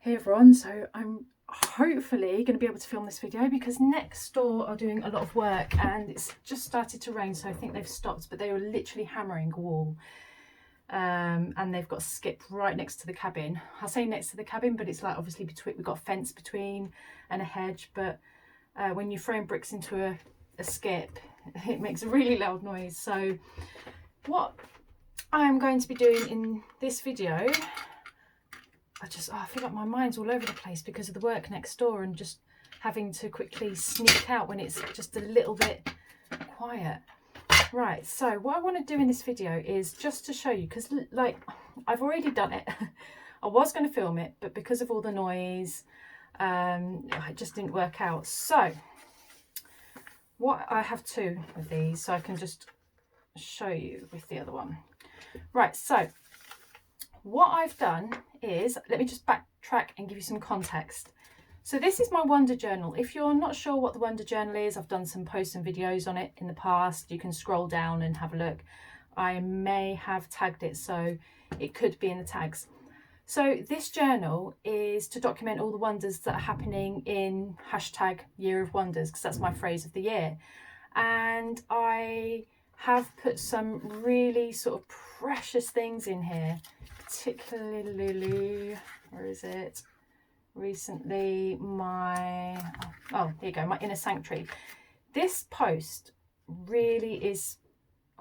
Hey everyone, so I'm hopefully going to be able to film this video because next door are doing a lot of work and it's just started to rain, so I think they've stopped, but they were literally hammering a wall and they've got a skip right next to the cabin. I say next to the cabin, but it's like obviously between, we've got a fence between and a hedge, but when you're throwing bricks into a skip, it makes a really loud noise. So what I'm going to be doing in this video, I feel like my mind's all over the place because of the work next door and just having to quickly sneak out when it's just a little bit quiet. Right, so what I want to do in this video is just to show you, because like I've already done it. I was going to film it, but because of all the noise, it just didn't work out. So what I have two of these, so I can just show you with the other one. Right, so what I've done is, let me just backtrack and give you some context. So this is my Wonder Journal. If you're not sure what the Wonder Journal is, I've done some posts and videos on it in the past. You can scroll down and have a look. I may have tagged it, so it could be in the tags. So this journal is to document all the wonders that are happening in #Year of Wonders, because that's my phrase of the year. And I have put some really sort of precious things in here, particularly, where is it? Recently, here you go, my inner sanctuary. This post really is,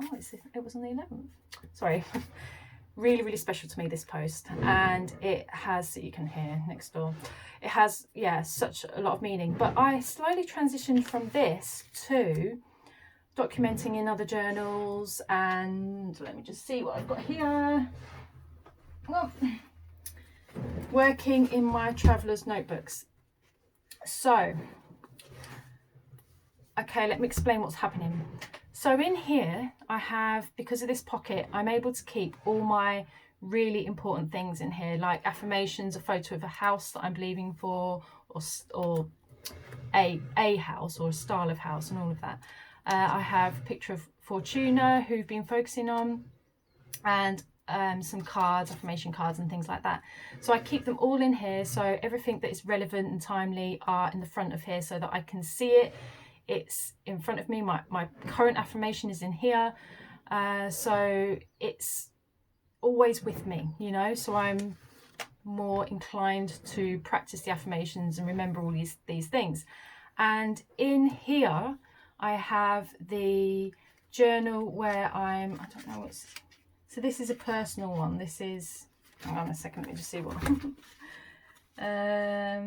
it was on the 11th, sorry. Really special to me, this post, and it has, you can hear next door, it has, yeah, such a lot of meaning. But I slowly transitioned from this to documenting in other journals, and let me just see what I've got here. Well, working in my traveller's notebooks. So, okay, let me explain what's happening. So in here, I have, because of this pocket, I'm able to keep all my really important things in here, like affirmations, a photo of a house that I'm believing for, or a house or a style of house and all of that. I have a picture of Fortuna, who've been focusing on, and some cards, affirmation cards and things like that. So I keep them all in here, so everything that is relevant and timely are in the front of here so that I can see it. It's in front of me. My current affirmation is in here, so it's always with me, you know, so I'm more inclined to practice the affirmations and remember all these things. And in here I have the journal where I don't know what's, so this is a personal one. This is, hang on a second, let me just see what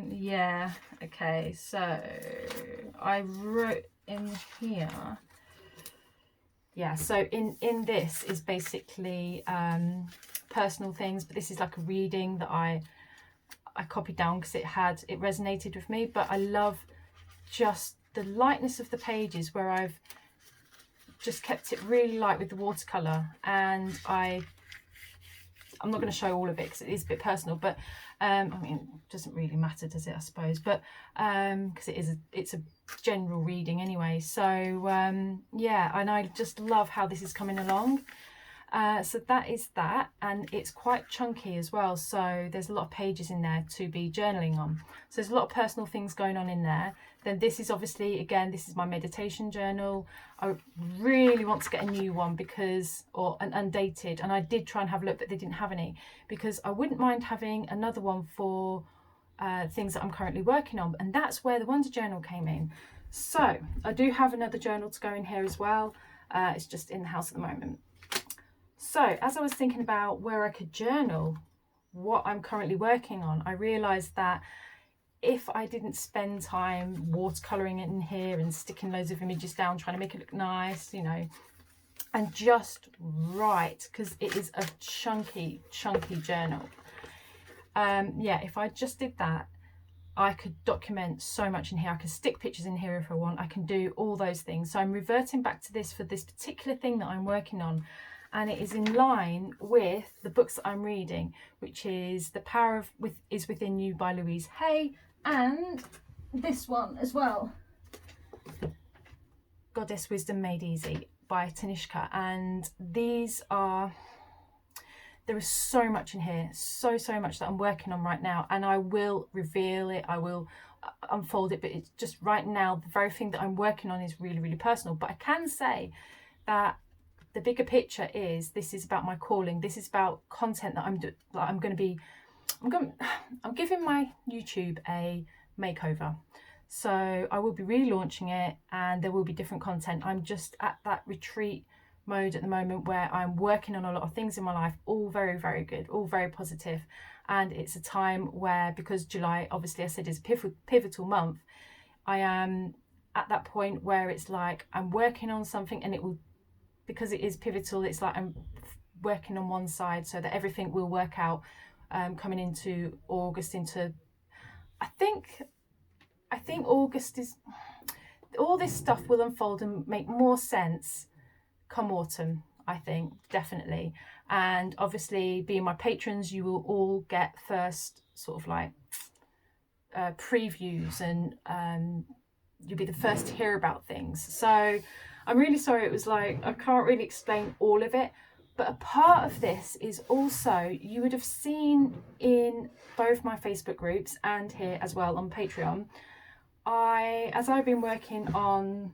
yeah, okay, so I wrote in here, yeah, so in this is basically personal things, but this is like a reading that I copied down because it resonated with me. But I love just the lightness of the pages, where I've just kept it really light with the watercolour, and I'm not going to show all of it because it is a bit personal, but I mean, it doesn't really matter, does it, I suppose, but because it's a general reading anyway. So yeah, and I just love how this is coming along. So that is that, and it's quite chunky as well, so there's a lot of pages in there to be journaling on. So there's a lot of personal things going on in there. Then this is obviously, again, this is my meditation journal. I really want to get a new one or an undated, and I did try and have a look, but they didn't have any, because I wouldn't mind having another one for things that I'm currently working on, and that's where the Wonder Journal came in. So I do have another journal to go in here as well. It's just in the house at the moment. So as I was thinking about where I could journal what I'm currently working on, I realised that if I didn't spend time watercolouring it in here and sticking loads of images down, trying to make it look nice, you know, and just write, because it is a chunky journal. Yeah, if I just did that, I could document so much in here. I can stick pictures in here if I want. I can do all those things. So I'm reverting back to this for this particular thing that I'm working on. And it is in line with the books that I'm reading, which is The Power is Within You by Louise Hay, and this one as well, Goddess Wisdom Made Easy by Tanishka. And these are There is so much in here, so much that I'm working on right now, and I will reveal it, I will unfold it, but it's just right now, the very thing that I'm working on is really personal. But I can say that the bigger picture is, this is about my calling. This is about content that I'm giving my YouTube a makeover. So I will be relaunching it, and there will be different content. I'm just at that retreat mode at the moment where I'm working on a lot of things in my life, all very good, all very positive. And it's a time where, because July, obviously I said, is a pivotal month, I am at that point where it's like I'm working on something, and it will, because it is pivotal, it's like I'm working on one side so that everything will work out, coming into August, into I think August is, all this stuff will unfold and make more sense come autumn, I think, definitely. And obviously, being my patrons, you will all get first sort of like previews, and you'll be the first to hear about things. So I'm really sorry, it was like, I can't really explain all of it. But a part of this is also, you would have seen in both my Facebook groups and here as well on Patreon, as I've been working on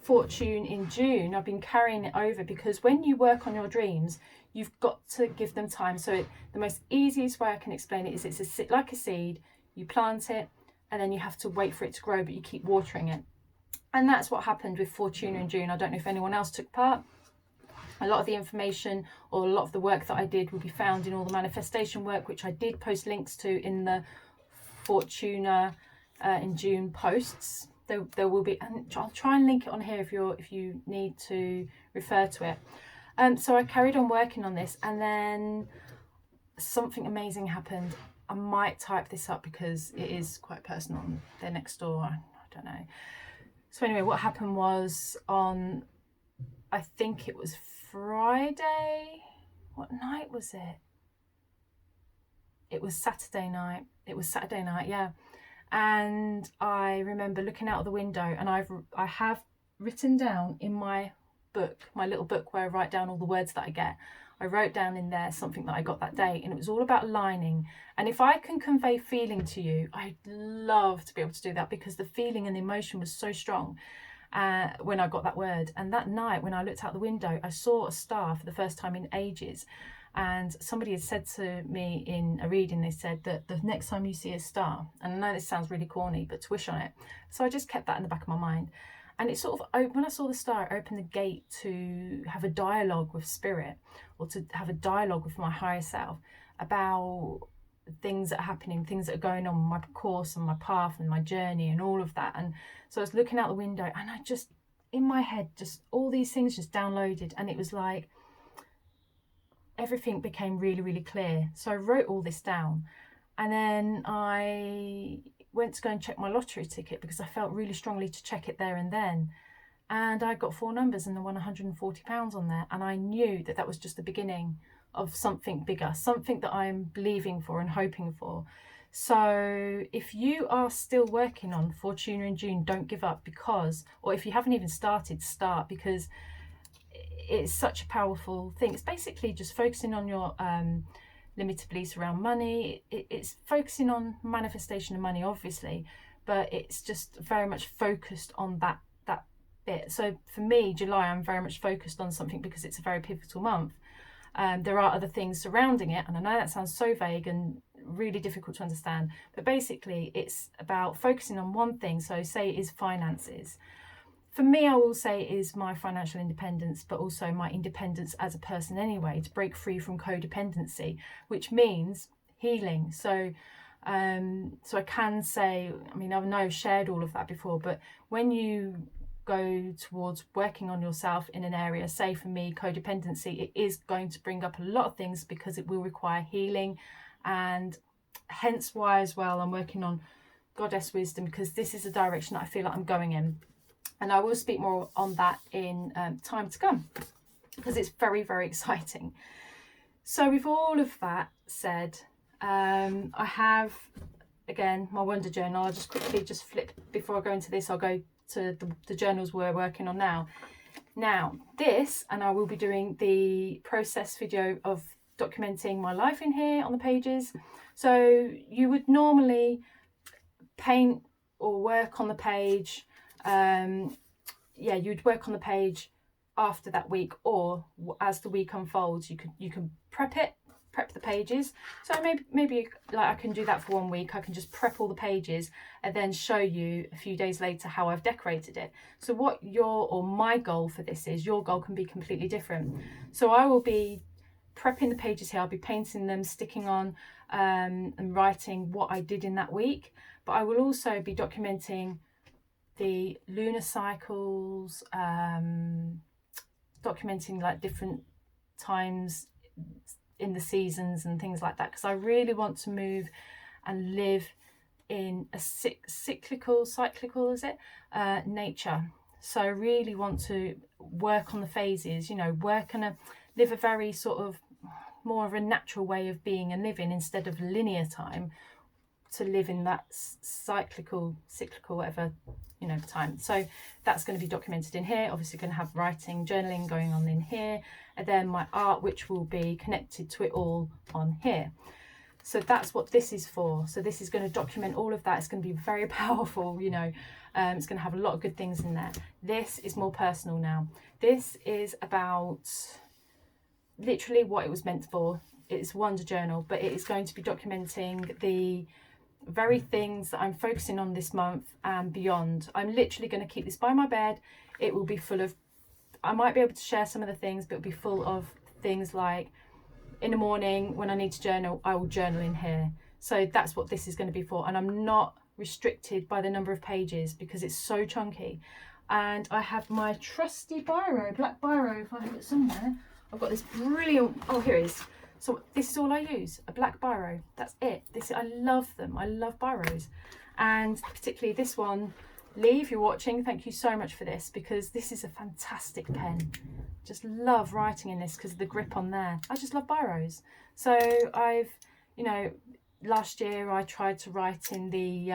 Fortune in June, I've been carrying it over, because when you work on your dreams, you've got to give them time. So the most easiest way I can explain it is, it's like a seed. You plant it, and then you have to wait for it to grow, but you keep watering it. And that's what happened with Fortune in June. I don't know if anyone else took part. A lot of the information, or a lot of the work that I did, will be found in all the manifestation work, which I did post links to in the Fortuna in June posts. There will be, and I'll try and link it on here if you need to refer to it. So I carried on working on this, and then something amazing happened. I might type this up because it is quite personal. They're next door. I don't know. So anyway, what happened was, on, I think it was Friday. What night was it? It was Saturday night. Yeah. And I remember looking out of the window, and I have written down in my book, my little book where I write down all the words that I get. I wrote down in there something that I got that day, and it was all about aligning. And if I can convey feeling to you, I'd love to be able to do that, because the feeling and the emotion was so strong when I got that word. And that night, when I looked out the window, I saw a star for the first time in ages. And somebody had said to me in a reading, they said that the next time you see a star, and I know this sounds really corny, but to wish on it. So I just kept that in the back of my mind. And it sort of, when I saw the star, it opened the gate to have a dialogue with spirit, or to have a dialogue with my higher self about things that are happening, things that are going on, my course and my path and my journey and all of that. And so I was looking out the window, and I just, in my head, just all these things just downloaded, and it was like everything became really clear. So I wrote all this down, and then I went to go and check my lottery ticket, because I felt really strongly to check it there and then. And I got 4 numbers, and there won £140 on there. And I knew that that was just the beginning of something bigger, something that I'm believing for and hoping for. So if you are still working on Fortuna in June, don't give up, because, or if you haven't even started, start, because it's such a powerful thing. It's basically just focusing on your limited beliefs around money. It's focusing on manifestation of money, obviously, but it's just very much focused on that bit. So for me, July, I'm very much focused on something, because it's a very pivotal month. There are other things surrounding it, and I know that sounds so vague and really difficult to understand, but basically it's about focusing on one thing. So say it is finances. For me, I will say it is my financial independence, but also my independence as a person anyway, to break free from codependency, which means healing. So I can say, I mean, I know I've shared all of that before, but when you go towards working on yourself in an area, say for me, codependency, it is going to bring up a lot of things, because it will require healing. And hence why as well I'm working on goddess wisdom, because this is a direction that I feel like I'm going in. And I will speak more on that in time to come, because it's very exciting. So with all of that said, I have, again, my wonder journal. I'll just quickly flip before I go into this. I'll go to the journals we're working on now. Now this, and I will be doing the process video of documenting my life in here on the pages. So you would normally paint or work on the page, yeah, you'd work on the page after that week, or as the week unfolds, you can prep the pages. So maybe like I can do that for 1 week. I can just prep all the pages and then show you a few days later how I've decorated it. So what my goal for this is, your goal can be completely different. So I will be prepping the pages here. I'll be painting them, sticking on, and writing what I did in that week. But I will also be documenting the lunar cycles, documenting like different times in the seasons and things like that, because I really want to move and live in a cyclical is it nature. So I really want to work on the phases, you know, live a very sort of more of a natural way of being and living, instead of linear time, to live in that cyclical whatever, you know, time. So that's going to be documented in here. Obviously going to have writing, journaling going on in here, and then my art, which will be connected to it all on here. So that's what this is for. So this is going to document all of that. It's going to be very powerful, you know. It's going to have a lot of good things in there. This is more personal now. This is about literally what it was meant for. It's Wonder Journal, but it is going to be documenting the very things that I'm focusing on this month and beyond. I'm literally going to keep this by my bed. It will be full of, I might be able to share some of the things, but it'll be full of things like, in the morning when I need to journal, I will journal in here. So that's what this is going to be for. And I'm not restricted by the number of pages because it's so chunky. And I have my trusty biro, black biro, if I have it somewhere. I've got this brilliant, oh, here it is. So this is all I use, a black biro. That's it. I love them. I love biros. And particularly this one, Lee, if you're watching, thank you so much for this, because this is a fantastic pen. Just love writing in this because of the grip on there. I just love biros. So I've, you know, last year I tried to write in the,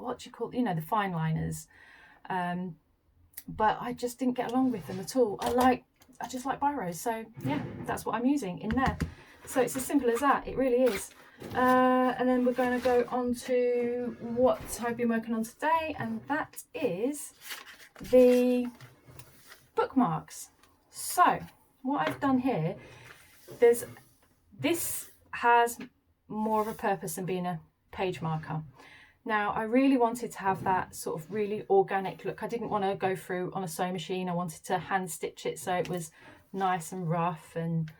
what do you call, you know, the fine liners. But I just didn't get along with them at all. I just like biros. So yeah, that's what I'm using in there. So it's as simple as that. It really is. And then we're going to go on to what I've been working on today, and that is the bookmarks. So what I've done here, this has more of a purpose than being a page marker. Now I really wanted to have that sort of really organic look. I didn't want to go through on a sewing machine. I wanted to hand stitch it so it was nice and rough, and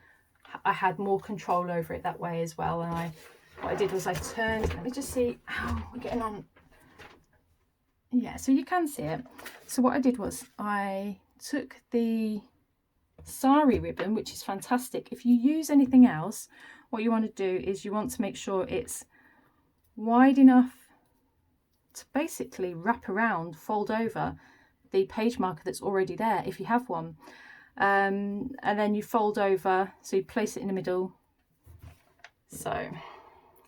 I had more control over it that way as well. And what I did was I turned, let me just see how we're getting on. Yeah, so you can see it. So what I did was I took the sari ribbon, which is fantastic. If you use anything else, what you want to do is you want to make sure it's wide enough to basically wrap around, fold over the page marker that's already there if you have one. And then you fold over, so you place it in the middle. So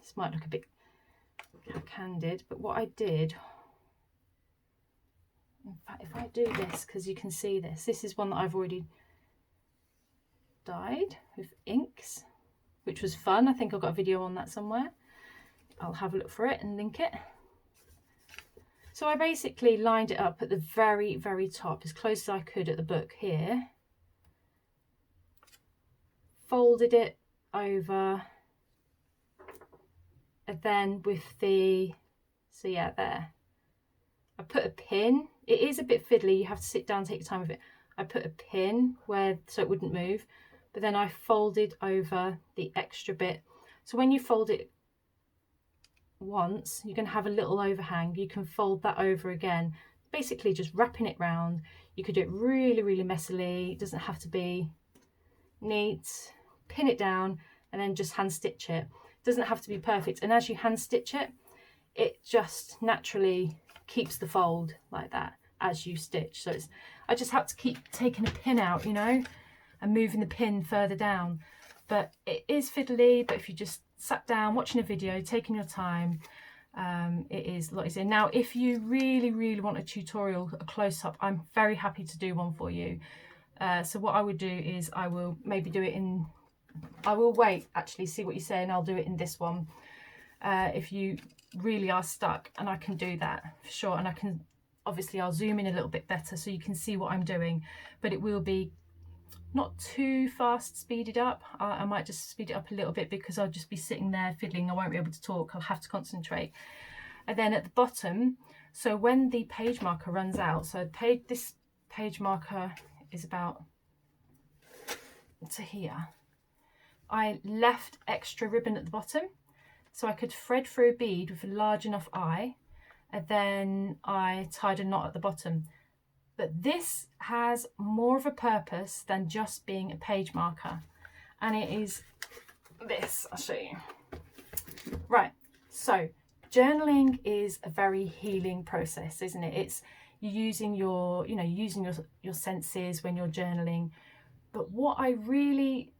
this might look a bit candid, but what I did, in fact, if I do this, because you can see this is one that I've already dyed with inks, which was fun. I think I've got a video on that somewhere. I'll have a look for it and link it. So I basically lined it up at the very, very top, as close as I could at the book here. Folded it over, and then with the, so yeah, there. I put a pin. It is a bit fiddly, you have to sit down, take your time with it. I put a pin where, so it wouldn't move, but then I folded over the extra bit. So when you fold it once, you can have a little overhang. You can fold that over again, basically just wrapping it round. You could do it really, really messily. It doesn't have to be neat. Pin it down and then just hand stitch it. It doesn't have to be perfect. And as you hand stitch it, it just naturally keeps the fold like that as you stitch. So I just have to keep taking a pin out, you know, and moving the pin further down. But it is fiddly, but if you just sat down watching a video, taking your time, it is a lot easier. Now if you really, really want a tutorial, a close-up, I'm very happy to do one for you. So what I would do is I will maybe do it in I will wait, actually, see what you say, and I'll do it in this one. If you really are stuck, and I can do that for sure. And I can, obviously, I'll zoom in a little bit better so you can see what I'm doing, but it will be not too fast speeded up. I might just speed it up a little bit because I'll just be sitting there fiddling. I won't be able to talk. I'll have to concentrate. And then at the bottom, so when the page marker runs out, so this page marker is about to here, I left extra ribbon at the bottom so I could thread through a bead with a large enough eye, and then I tied a knot at the bottom. But this has more of a purpose than just being a page marker, and it is this. I'll show you. Right, so journaling is a very healing process, isn't it? It's using your, using your senses when you're journaling. But what I really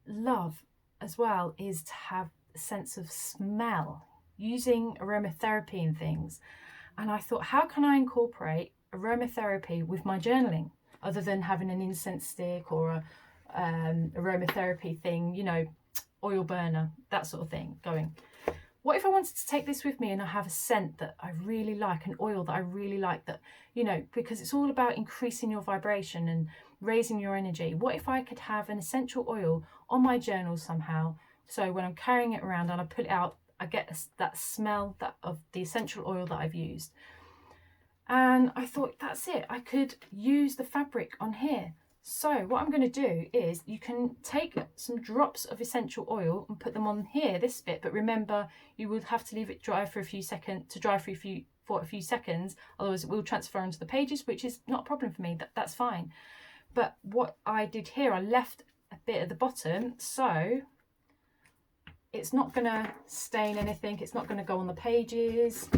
love as well is to have a sense of smell, using aromatherapy and things. And I thought, how can I incorporate aromatherapy with my journaling, other than having an incense stick or a aromatherapy thing, oil burner, that sort of thing going? What if I wanted to take this with me and I have a scent that I really like, an oil that I really like, that, because it's all about increasing your vibration and raising your energy. What if I could have an essential oil on my journal somehow? So when I'm carrying it around and I pull it out, I get that smell of the essential oil that I've used. And I thought, that's it. I could use the fabric on here. So what I'm going to do is, you can take some drops of essential oil and put them on here, this bit, but remember, you would have to leave it dry for a few seconds, for a few seconds, otherwise it will transfer onto the pages, which is not a problem for me. That's fine. But what I did here, I left a bit at the bottom, so it's not going to stain anything, it's not going to go on the pages.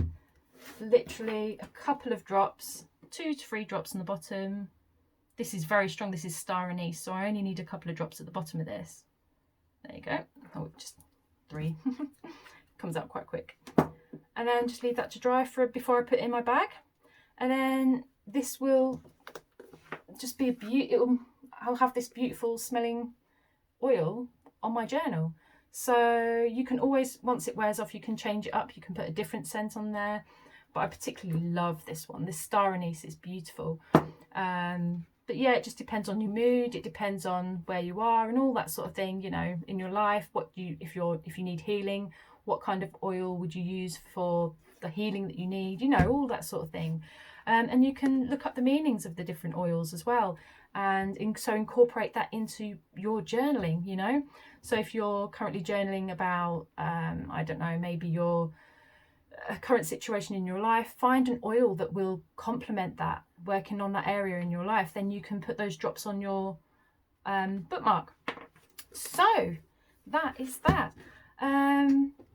Literally a couple of drops, 2 to 3 drops on the bottom. This is very strong, this is star anise, so I only need a couple of drops at the bottom of this. There you go. Oh, just 3. Comes out quite quick. And then just leave that to dry before I put it in my bag. And then this will just be I'll have this beautiful smelling oil on my journal. So you can always, once it wears off, you can change it up, you can put a different scent on there. But I particularly love this one. This star anise is beautiful. But yeah, it just depends on your mood. It depends on where you are and all that sort of thing, in your life. If you need healing, what kind of oil would you use for the healing that you need? All that sort of thing. And you can look up the meanings of the different oils as well, and so incorporate that into your journaling. So if you're currently journaling about, I don't know, maybe your current situation in your life, find an oil that will complement that, working on that area in your life. Then you can put those drops on your bookmark. So that is that.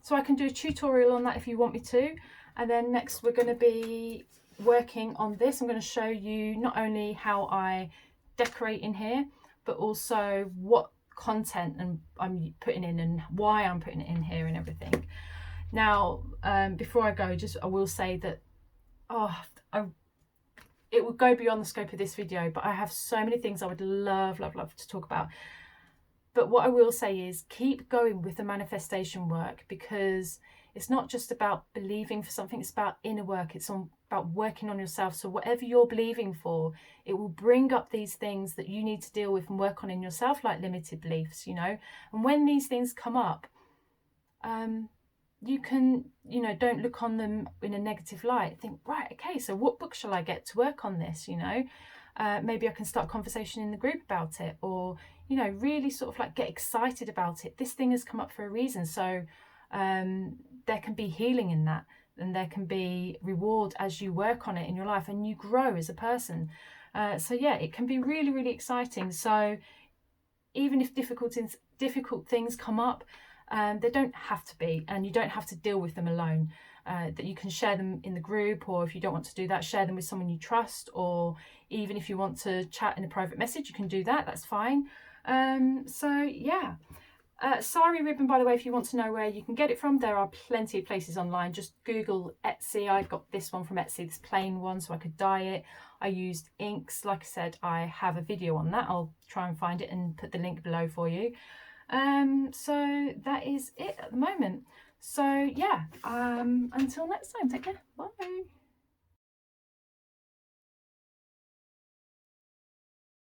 So I can do a tutorial on that if you want me to. And then next we're going to be working on this. I'm going to show you not only how I decorate in here, but also what content I'm putting in and why I'm putting it in here and everything. Now, before I go, I will say that it would go beyond the scope of this video, but I have so many things I would love to talk about. But what I will say is, keep going with the manifestation work, because it's not just about believing for something, it's about inner work. It's about working on yourself. So whatever you're believing for, it will bring up these things that you need to deal with and work on in yourself, like limited beliefs, And when these things come up, you can, don't look on them in a negative light. Think, right, okay, so what book shall I get to work on this, Maybe I can start a conversation in the group about it, or, really sort of like get excited about it. This thing has come up for a reason. So there can be healing in that, and there can be reward as you work on it in your life and you grow as a person. So yeah, it can be really, really exciting. So even if difficult things come up, they don't have to be, and you don't have to deal with them alone. That you can share them in the group, or if you don't want to do that, share them with someone you trust, or even if you want to chat in a private message, you can do that. That's fine. So yeah. Sari ribbon, by the way, if you want to know where you can get it from, there are plenty of places online. Just Google Etsy. I got this one from Etsy, this plain one, so I could dye it. I used inks. Like I said, I have a video on that. I'll try and find it and put the link below for you. So that is it at the moment. So yeah, until next time, take care, bye.